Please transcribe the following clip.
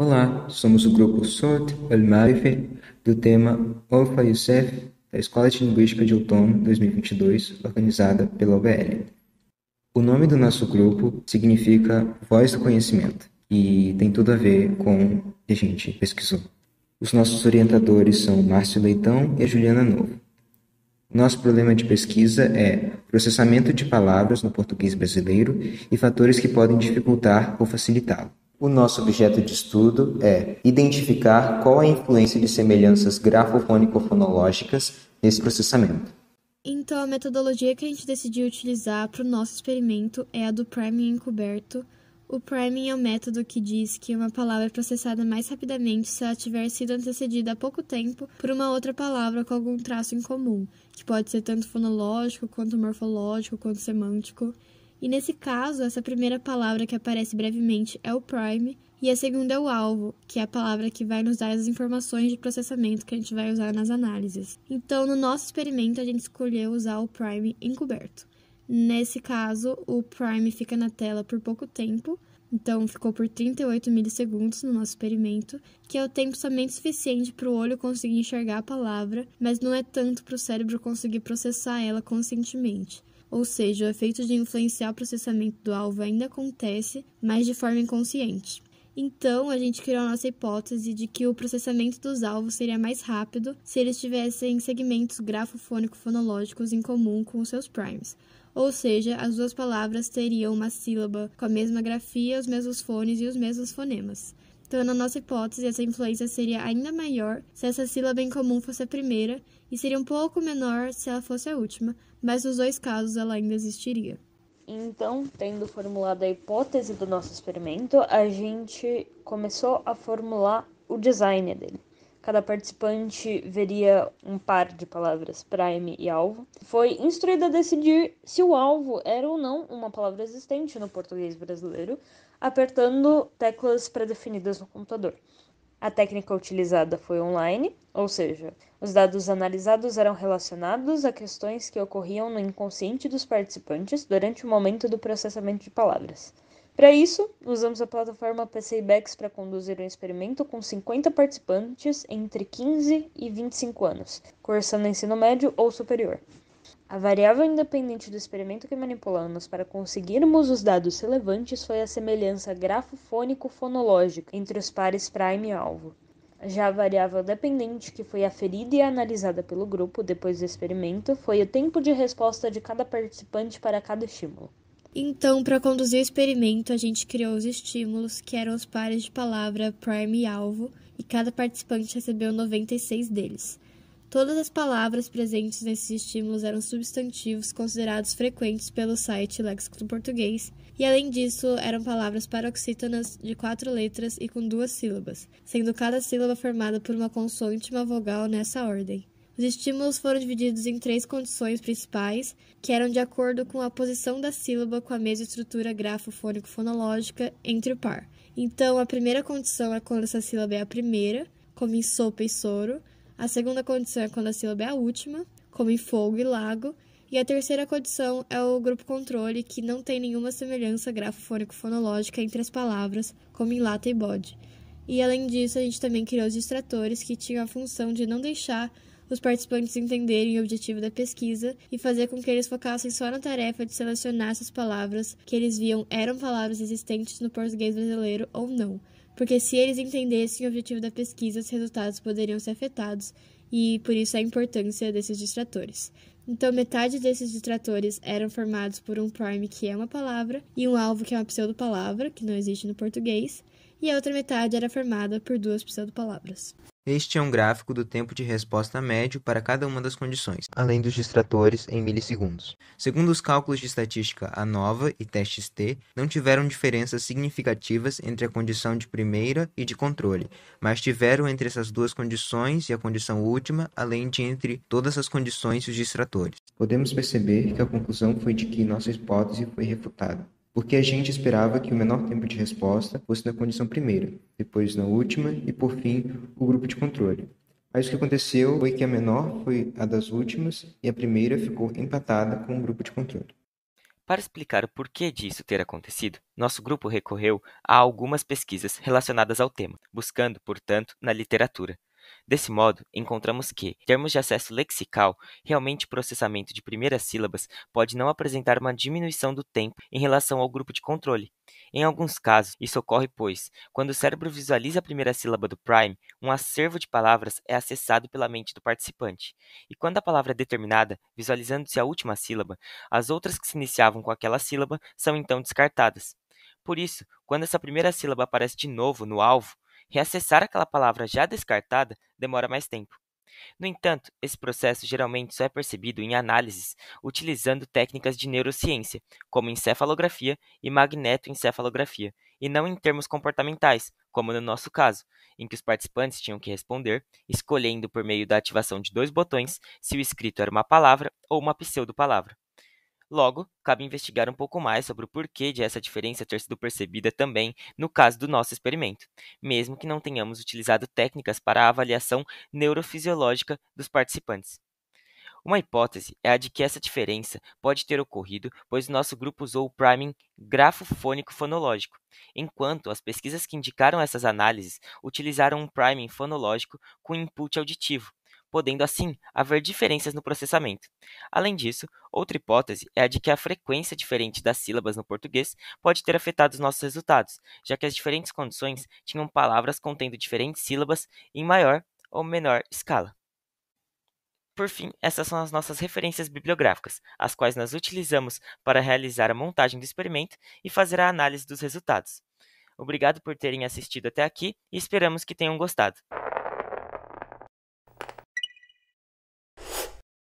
Olá, somos o grupo Sot Al-Marife do tema Orfa Youssef, da Escola de Linguística de Outono 2022, organizada pela UBL. O nome do nosso grupo significa Voz do Conhecimento e tem tudo a ver com o que a gente pesquisou. Os nossos orientadores são Márcio Leitão e a Juliana Novo. Nosso problema de pesquisa é processamento de palavras no português brasileiro e fatores que podem dificultar ou facilitá-lo. O nosso objeto de estudo é identificar qual a influência de semelhanças grafofônico-fonológicas nesse processamento. Então, a metodologia que a gente decidiu utilizar para o nosso experimento é a do priming encoberto. O priming é um método que diz que uma palavra é processada mais rapidamente se ela tiver sido antecedida há pouco tempo por uma outra palavra com algum traço em comum, que pode ser tanto fonológico, quanto morfológico, quanto semântico. E nesse caso, essa primeira palavra que aparece brevemente é o prime, e a segunda é o alvo, que é a palavra que vai nos dar as informações de processamento que a gente vai usar nas análises. Então, no nosso experimento, a gente escolheu usar o prime encoberto. Nesse caso, o prime fica na tela por pouco tempo, então ficou por 38 milissegundos no nosso experimento, que é o tempo somente suficiente para o olho conseguir enxergar a palavra, mas não é tanto para o cérebro conseguir processar ela conscientemente. Ou seja, o efeito de influenciar o processamento do alvo ainda acontece, mas de forma inconsciente. Então, a gente criou a nossa hipótese de que o processamento dos alvos seria mais rápido se eles tivessem segmentos grafofônico-fonológicos em comum com os seus primes. Ou seja, as duas palavras teriam uma sílaba com a mesma grafia, os mesmos fones e os mesmos fonemas. Então, na nossa hipótese, essa influência seria ainda maior se essa sílaba em comum fosse a primeira e seria um pouco menor se ela fosse a última, mas nos dois casos ela ainda existiria. Então, tendo formulado a hipótese do nosso experimento, a gente começou a formular o design dele. Cada participante veria um par de palavras prime e alvo. Foi instruído a decidir se o alvo era ou não uma palavra existente no português brasileiro, apertando teclas pré-definidas no computador. A técnica utilizada foi online, ou seja, os dados analisados eram relacionados a questões que ocorriam no inconsciente dos participantes durante o momento do processamento de palavras. Para isso, usamos a plataforma PCIBEX para conduzir um experimento com 50 participantes entre 15 e 25 anos, cursando ensino médio ou superior. A variável independente do experimento que manipulamos para conseguirmos os dados relevantes foi a semelhança grafofônico-fonológica entre os pares prime e alvo. Já a variável dependente que foi aferida e analisada pelo grupo depois do experimento foi o tempo de resposta de cada participante para cada estímulo. Então, para conduzir o experimento, a gente criou os estímulos, que eram os pares de palavra prime e alvo, e cada participante recebeu 96 deles. Todas as palavras presentes nesses estímulos eram substantivos considerados frequentes pelo site Léxico do Português, e além disso, eram palavras paroxítonas de 4 letras e com 2 sílabas, sendo cada sílaba formada por uma consoante e uma vogal nessa ordem. Os estímulos foram divididos em 3 condições principais, que eram de acordo com a posição da sílaba com a mesma estrutura grafofônico-fonológica entre o par. Então, a primeira condição é quando essa sílaba é a primeira, como em sopa e soro. A segunda condição é quando a sílaba é a última, como em fogo e lago. E a terceira condição é o grupo controle, que não tem nenhuma semelhança grafofônico-fonológica entre as palavras, como em lata e bode. E além disso, a gente também criou os distratores, que tinham a função de não deixar os participantes entenderem o objetivo da pesquisa e fazer com que eles focassem só na tarefa de selecionar se as palavras que eles viam eram palavras existentes no português brasileiro ou não. Porque se eles entendessem o objetivo da pesquisa, os resultados poderiam ser afetados, e por isso a importância desses distratores. Então, metade desses distratores eram formados por um prime, que é uma palavra, e um alvo, que é uma pseudopalavra, que não existe no português, e a outra metade era formada por 2 pseudopalavras. Este é um gráfico do tempo de resposta médio para cada uma das condições, além dos distratores em milissegundos. Segundo os cálculos de estatística ANOVA e testes T, não tiveram diferenças significativas entre a condição de primeira e de controle, mas tiveram entre essas duas condições e a condição última, além de entre todas as condições e os distratores. Podemos perceber que a conclusão foi de que nossa hipótese foi refutada, porque a gente esperava que o menor tempo de resposta fosse na condição primeira, depois na última e, por fim, o grupo de controle. Mas o que aconteceu foi que a menor foi a das últimas e a primeira ficou empatada com o grupo de controle. Para explicar o porquê disso ter acontecido, nosso grupo recorreu a algumas pesquisas relacionadas ao tema, buscando, portanto, na literatura. Desse modo, encontramos que, em termos de acesso lexical, realmente o processamento de primeiras sílabas pode não apresentar uma diminuição do tempo em relação ao grupo de controle. Em alguns casos, isso ocorre pois, quando o cérebro visualiza a primeira sílaba do prime, um acervo de palavras é acessado pela mente do participante. E quando a palavra é determinada, visualizando-se a última sílaba, as outras que se iniciavam com aquela sílaba são então descartadas. Por isso, quando essa primeira sílaba aparece de novo no alvo, reacessar aquela palavra já descartada demora mais tempo. No entanto, esse processo geralmente só é percebido em análises utilizando técnicas de neurociência, como encefalografia e magnetoencefalografia, e não em termos comportamentais, como no nosso caso, em que os participantes tinham que responder, escolhendo por meio da ativação de dois botões se o escrito era uma palavra ou uma pseudo-palavra. Logo, cabe investigar um pouco mais sobre o porquê de essa diferença ter sido percebida também no caso do nosso experimento, mesmo que não tenhamos utilizado técnicas para a avaliação neurofisiológica dos participantes. Uma hipótese é a de que essa diferença pode ter ocorrido pois o nosso grupo usou o priming grafofônico-fonológico, enquanto as pesquisas que indicaram essas análises utilizaram um priming fonológico com input auditivo, podendo assim haver diferenças no processamento. Além disso, outra hipótese é a de que a frequência diferente das sílabas no português pode ter afetado os nossos resultados, já que as diferentes condições tinham palavras contendo diferentes sílabas em maior ou menor escala. Por fim, essas são as nossas referências bibliográficas, as quais nós utilizamos para realizar a montagem do experimento e fazer a análise dos resultados. Obrigado por terem assistido até aqui e esperamos que tenham gostado.